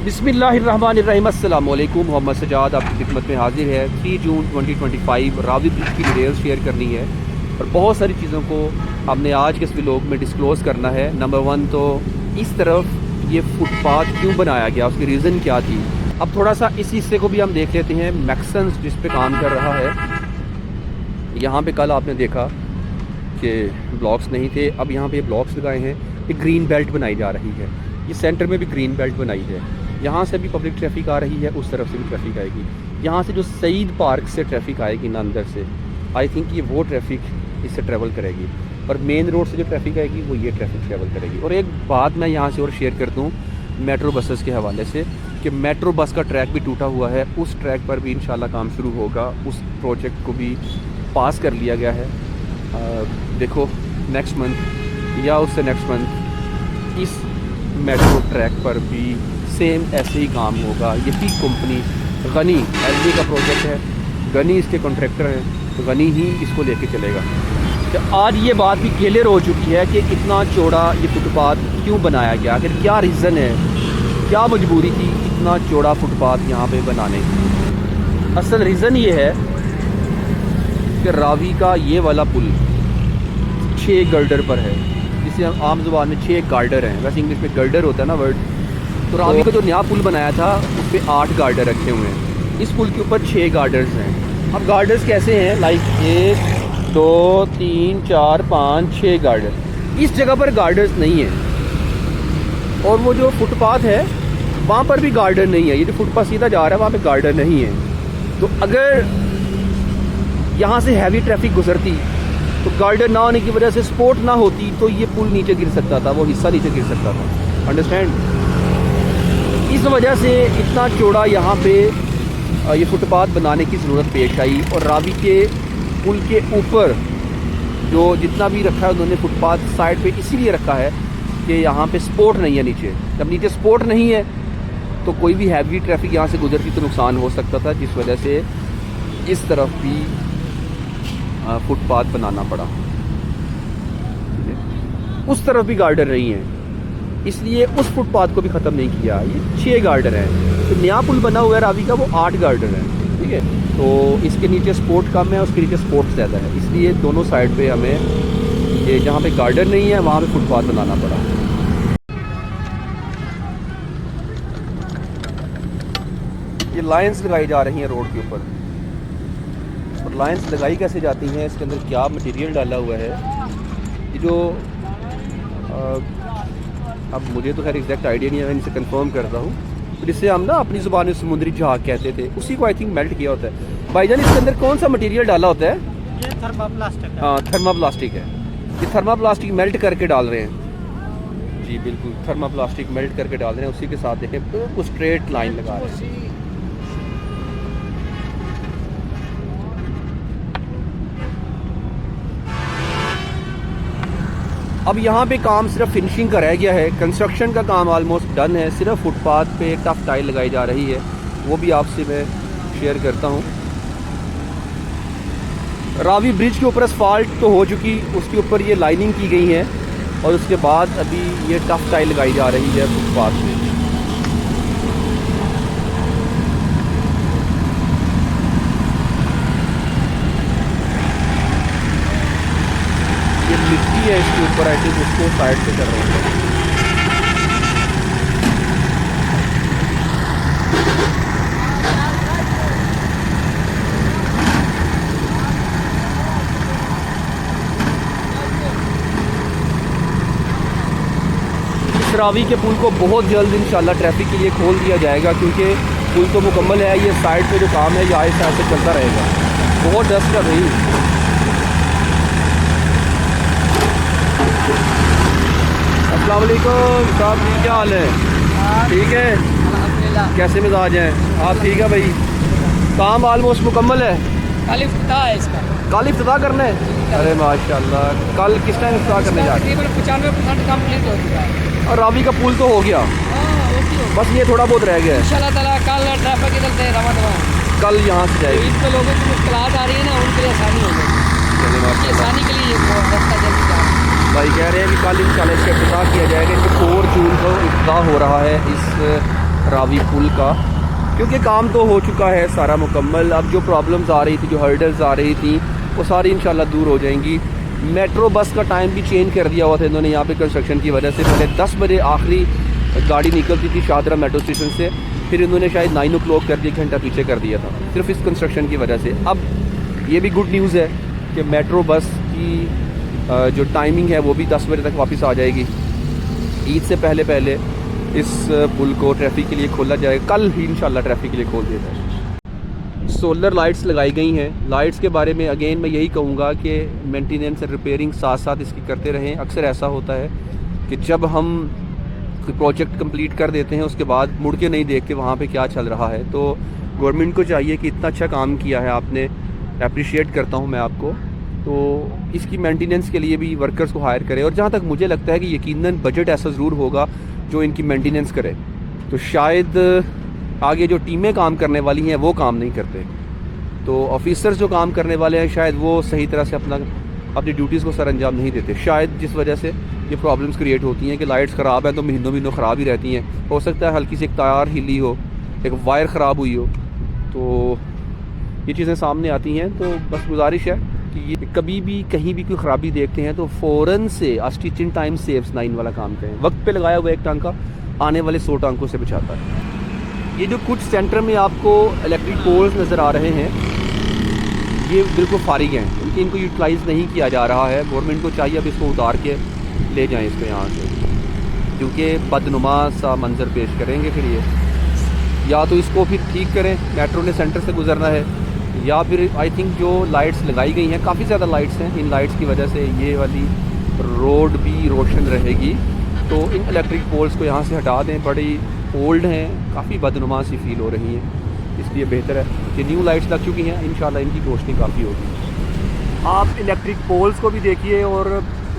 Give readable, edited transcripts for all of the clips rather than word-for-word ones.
बिस्मिल्लाहिर्रहमानिर्रहीम। अस्सलाम वालेकुम। मोहम्मद सजाद आपकी खिदमत में हाजिर है। 3 जून 2025 रावी ब्रिज की डिटेल्स शेयर करनी है और बहुत सारी चीज़ों को हमने आज के इस व्लॉग में डिस्क्लोज़ करना है। नंबर 1 तो इस तरफ ये फुटपाथ क्यों बनाया गया, उसकी रीज़न क्या थी। अब थोड़ा सा इस हिस्से को भी हम देख लेते हैं। मैक्सन्स जिस पे काम कर रहा है, यहाँ पे कल आपने देखा कि ब्लॉक्स नहीं थे, अब यहाँ पे ब्लॉक्स लगाए हैं। एक ग्रीन बेल्ट बनाई जा रही है, ये सेंटर में भी ग्रीन बेल्ट बनाई है। यहाँ से भी पब्लिक ट्रैफिक आ रही है, उस तरफ से भी ट्रैफिक आएगी। यहाँ से जो सईद पार्क से ट्रैफिक आएगी ना अंदर से, आई थिंक ये वो ट्रैफिक इससे ट्रैवल करेगी, और मेन रोड से जो ट्रैफिक आएगी वो ये ट्रैफिक ट्रैवल करेगी। और एक बात मैं यहाँ से और शेयर कर दूँ मेट्रो बसेस के हवाले से, कि मेट्रो बस का ट्रैक भी टूटा हुआ है, उस ट्रैक पर भी इंशाल्लाह काम शुरू होगा। उस प्रोजेक्ट को भी पास कर लिया गया है। देखो नेक्स्ट मंथ या उससे नेक्स्ट मंथ इस मेट्रो ट्रैक पर भी सेम ऐसे ही काम होगा। यही कंपनी गनी एलडी का प्रोजेक्ट है, गनी इसके कॉन्ट्रैक्टर हैं, तो गनी ही इसको लेके चलेगा। तो आज ये बात भी क्लियर हो चुकी है कि इतना चौड़ा ये फुटपाथ क्यों बनाया गया, आखिर क्या रीज़न है, क्या मजबूरी थी इतना चौड़ा फुटपाथ यहाँ पे बनाने की। असल रीज़न ये है कि रावी का ये वाला पुल 6 गर्डर पर है, जिसे हम आम जुबान में 6 गार्डर हैं, वैसे इंग्लिश में गर्डर होता है ना वर्ड। तो रावी का जो नया पुल बनाया था उस पर 8 गार्डर रखे हुए हैं, इस पुल के ऊपर 6 गार्डर्स हैं। अब गार्डर्स कैसे हैं, लाइक 1 2 3 4 5 6 गार्डर। इस जगह पर गार्डर्स नहीं है, और वो जो फुटपाथ है वहाँ पर भी गार्डर नहीं है। ये जो फुटपाथ सीधा जा रहा है वहाँ पे गार्डर नहीं है। तो अगर यहाँ से हैवी ट्रैफिक गुजरती तो गार्डर ना होने की वजह से सपोर्ट ना होती तो ये पुल नीचे गिर सकता था, वो हिस्सा नीचे गिर सकता था। अंडरस्टैंड? इस वजह से इतना चौड़ा यहाँ पे ये फुटपाथ बनाने की ज़रूरत पेश आई। और रावी के पुल के ऊपर जो जितना भी रखा है उन्होंने फुटपाथ साइड पे इसीलिए रखा है कि यहाँ पे सपोर्ट नहीं है नीचे। जब नीचे सपोर्ट नहीं है तो कोई भी हैवी ट्रैफिक यहाँ से गुजरती तो नुकसान हो सकता था, जिस वजह से इस तरफ भी फुटपाथ बनाना पड़ा। उस तरफ भी गार्डर नहीं है, इसलिए उस फुटपाथ को भी ख़त्म नहीं किया। ये 6 गार्डर हैं। तो नया पुल बना हुआ है रावी का, वो 8 गार्डर हैं, ठीक है। तो इसके नीचे स्पोर्ट कम है, उसके नीचे स्पोर्ट ज़्यादा है, इसलिए दोनों साइड पे हमें ये जहाँ पे गार्डर नहीं है वहाँ पे फुटपाथ बनाना पड़ा। ये लाइन्स लगाई जा रही हैं रोड के ऊपर, और लाइन्स लगाई कैसे जाती हैं, इसके अंदर क्या मटेरियल डाला हुआ है, ये जो अब मुझे तो खैर एग्जैक्ट आइडिया नहीं है, मैं इनसे कंफर्म करता हूँ। तो जिससे हम ना अपनी ज़ुबान में समुद्री जहाज कहते थे, उसी को आई थिंक मेल्ट किया होता है। भाईजान इसके अंदर कौन सा मटेरियल डाला होता है? ये थर्माप्लास्टिक है। हाँ थर्माप्लास्टिक है। ये थर्माप्लास्टिक मेल्ट करके डाल रहे हैं जी, बिल्कुल थर्माप्लास्टिक मेल्ट करके डाल रहे हैं। उसी के साथ देखें बिल्कुल स्ट्रेट लाइन लगा रहे हैं। अब यहाँ पे काम सिर्फ फिनिशिंग का रह गया है, कंस्ट्रक्शन का काम ऑलमोस्ट डन है। सिर्फ फुटपाथ पे एक टफ टाइल लगाई जा रही है, वो भी आपसे मैं शेयर करता हूँ। रावी ब्रिज के ऊपर असफाल्ट तो हो चुकी, उसके ऊपर ये लाइनिंग की गई है, और उसके बाद अभी ये टफ टाइल लगाई जा रही है फुटपाथ पे। मिट्टी है इसके ऊपर, आई थिंक उसको साइड पे कर रहे हैं। इस रावी के पुल को बहुत जल्द इंशाल्लाह ट्रैफिक के लिए खोल दिया जाएगा, क्योंकि पुल तो मुकम्मल है। ये साइड पे जो काम है ये आहिस्ता आहिस्ता चलता रहेगा। बहुत डस्ट कर रही। अस्सलाम वालेकुम साहब जी, क्या हाल है? ठीक है, अल्हम्दुलिल्लाह। कैसे मिजाज हैं आप? ठीक है भाई, काम ऑलमोस्ट मुकम्मल है। कल इफ्तिताह है इसका। कल इफ्तिताह करना है? अरे माशाल्लाह, कल किस टाइम इफ्तिताह करने जा रहे हैं? तकरीबन 95% कंप्लीट हो चुका है। और रावी का पुल तो हो गया, बस ये थोड़ा बहुत रह गया है। इंशाल्लाह ताला कल ट्रैफिक इधर से रवा दवा कल यहाँ से जाएगी। ईद पे लोगों की मुश्किलात आ रही है ना, उनके लिए आसानी हो जाएगी। आसानी के लिए ये रास्ता जल्दी जा रहा है। भाई कह रहे हैं कि कल इंशाल्लाह इसका इफ्तिताह किया जाएगा। इनके 4 जून को इफ्तिताह हो रहा है इस रावी पुल का, क्योंकि काम तो हो चुका है सारा मुकम्मल। अब जो प्रॉब्लम्स आ रही थी, जो हर्डल्स आ रही थी, वो सारी इंशाल्लाह दूर हो जाएंगी। मेट्रो बस का टाइम भी चेंज कर दिया हुआ था इन्होंने यहाँ पे कंस्ट्रक्शन की वजह से। पहले 10 बजे आखिरी गाड़ी निकलती थी शाहदरा मेट्रो स्टेशन से, फिर इन्होंने शायद 9 o'clock कर दिया, 1 घंटा पीछे कर दिया था सिर्फ इस कंस्ट्रक्शन की वजह से। अब ये भी गुड न्यूज़ है कि मेट्रो बस की जो टाइमिंग है वो भी 10 बजे तक वापस आ जाएगी। ईद से पहले पहले इस पुल को ट्रैफिक के लिए खोला जाएगा, कल ही इंशाल्लाह ट्रैफिक के लिए खोल दिया जाएगा। सोलर लाइट्स लगाई गई हैं। लाइट्स के बारे में अगेन मैं यही कहूँगा कि मेंटेनेंस और रिपेयरिंग साथ साथ इसकी करते रहें। अक्सर ऐसा होता है कि जब हम कोई प्रोजेक्ट कंप्लीट कर देते हैं उसके बाद मुड़ के नहीं देखते वहाँ पे क्या चल रहा है। तो गवर्नमेंट को चाहिए कि इतना अच्छा काम किया है आपने, अप्रिशिएट करता हूँ मैं आपको। तो इसकी मेंटेनेंस के लिए भी वर्कर्स को हायर करें, और जहाँ तक मुझे लगता है कि यकीनन बजट ऐसा ज़रूर होगा जो इनकी मेंटेनेंस करे, तो शायद आगे जो टीमें काम करने वाली हैं वो काम नहीं करते। तो ऑफिसर्स जो काम करने वाले हैं शायद वो सही तरह से अपनी ड्यूटीज़ को सर अंजाम नहीं देते, शायद जिस वजह से ये प्रॉब्लम्स क्रिएट होती हैं कि लाइट्स ख़राब हैं तो महीनों ख़राब ही रहती हैं। हो सकता है हल्की सी एक तार हिली हो, एक वायर ख़राब हुई हो, तो ये चीज़ें सामने आती हैं। तो बस गुजारिश है कि ये कभी भी कहीं भी कोई ख़राबी देखते हैं तो फ़ौरन से स्टिचिंग टाइम सेव्स 9 वाला काम करें। वक्त पे लगाया हुआ एक टांका आने वाले 100 टांकों से बचाता है। ये जो कुछ सेंटर में आपको इलेक्ट्रिक पोल्स नज़र आ रहे हैं ये बिल्कुल फारिग हैं, क्योंकि इनको यूटिलाइज़ नहीं किया जा रहा है। गवर्नमेंट को चाहिए अब इसको उतार के ले जाएं इसको यहाँ से, क्योंकि बदनुमा सा मंजर पेश करेंगे। फिर ये या तो इसको फिर ठीक करें, मेट्रो ने सेंटर से गुजरना है, या फिर आई थिंक जो लाइट्स लगाई गई हैं, काफ़ी ज़्यादा लाइट्स हैं, इन लाइट्स की वजह से ये वाली रोड भी रोशन रहेगी। तो इन इलेक्ट्रिक पोल्स को यहाँ से हटा दें, बड़ी ओल्ड हैं, काफ़ी बदनुमा सी फील हो रही हैं, इसलिए बेहतर है कि न्यू लाइट्स लग चुकी हैं, इंशाल्लाह इनकी रोशनी काफ़ी होगी। आप इलेक्ट्रिक पोल्स को भी देखिए और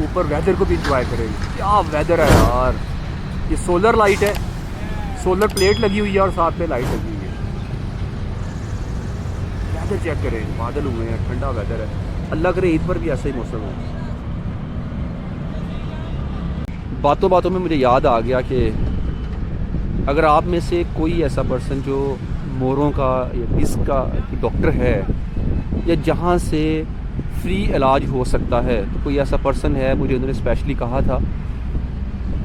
ऊपर वेदर को भी इंजॉय करें। क्या वेदर है यार, ये सोलर लाइट है, सोलर प्लेट लगी हुई है और साथ में लाइट लगी हुई है। वेदर चेक करें, बादल हुए हैं, ठंडा वेदर है। अल्लाह करे ईद पर भी ऐसा ही मौसम है। बातों बातों में मुझे याद आ गया कि अगर आप में से कोई ऐसा पर्सन जो मोरों का या डिस्क का डॉक्टर है, या जहाँ से फ्री इलाज हो सकता है, तो कोई ऐसा पर्सन है, मुझे उन्होंने स्पेशली कहा था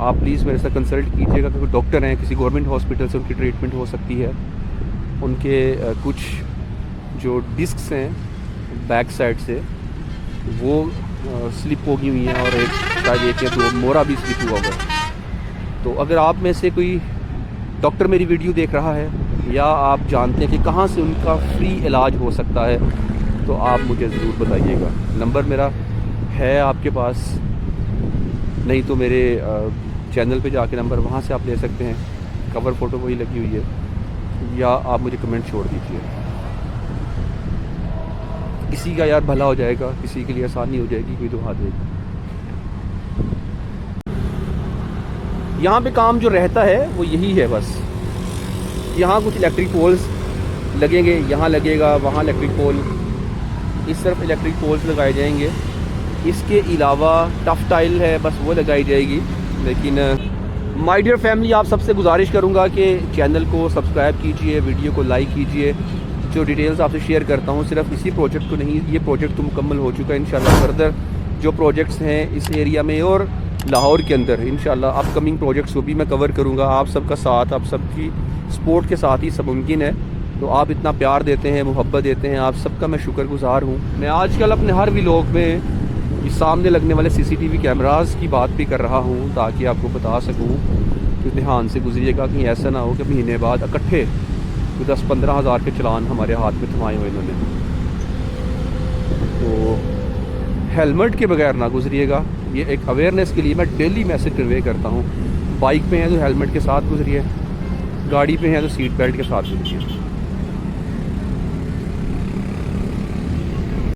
आप प्लीज़ मेरे साथ कंसल्ट कीजिएगा, क्योंकि डॉक्टर हैं, किसी गवर्नमेंट हॉस्पिटल से उनकी ट्रीटमेंट हो सकती है। उनके कुछ जो डिस्क्स हैं बैक साइड से वो स्लिप हो गई हुई हैं, और शायद एक या 2 मोरा भी स्लिप हुआ हुआ है। तो अगर आप में से कोई डॉक्टर मेरी वीडियो देख रहा है, या आप जानते हैं कि कहाँ से उनका फ्री इलाज हो सकता है, तो आप मुझे ज़रूर बताइएगा। नंबर मेरा है आपके पास, नहीं तो मेरे चैनल पे जाके नंबर वहाँ से आप ले सकते हैं, कवर फ़ोटो वही लगी हुई है, या आप मुझे कमेंट छोड़ दीजिए। किसी का यार भला हो जाएगा, किसी के लिए आसानी हो जाएगी, कोई दुआ देगा। यहाँ पे काम जो रहता है वो यही है बस। यहाँ कुछ इलेक्ट्रिक पोल्स लगेंगे, यहाँ लगेगा, वहाँ इलेक्ट्रिक पोल, इस तरफ इलेक्ट्रिक पोल्स लगाए जाएंगे। इसके अलावा टफ टाइल है बस वो लगाई जाएगी। लेकिन माय डियर फैमिली, आप सबसे गुजारिश करूँगा कि चैनल को सब्सक्राइब कीजिए, वीडियो को लाइक कीजिए। जो डिटेल्स आपसे शेयर करता हूँ सिर्फ इसी प्रोजेक्ट को नहीं, ये प्रोजेक्ट तो मुकम्मल हो चुका है। इंशाल्लाह फर्दर जो प्रोजेक्ट्स हैं इस एरिया में और लाहौर के अंदर, इंशाल्लाह अपकमिंग प्रोजेक्ट्स को भी मैं कवर करूँगा। आप सबका साथ, आप सबकी सपोर्ट के साथ ही सब मुमकिन है। तो आप इतना प्यार देते हैं, मोहब्बत देते हैं, आप सबका मैं शुक्रगुजार हूँ। मैं आजकल अपने हर व्लॉग में ये सामने लगने वाले CCTV कैमरास की बात भी कर रहा हूँ, ताकि आपको बता सकूँ कि ध्यान से गुजरिएगा, कहीं ऐसा ना हो कि महीने बाद इकट्ठे 10-15 हज़ार के चलान हमारे हाथ में थमाए हुए इन्होंने। तो हेलमेट के बगैर ना गुजरिएगा, ये एक अवेयरनेस के लिए मैं डेली मैसेज कन्वे करता हूँ। बाइक पे हैं तो हेलमेट के साथ गुजरिए, गाड़ी पे हैं तो सीट बेल्ट के साथ गुजरिए।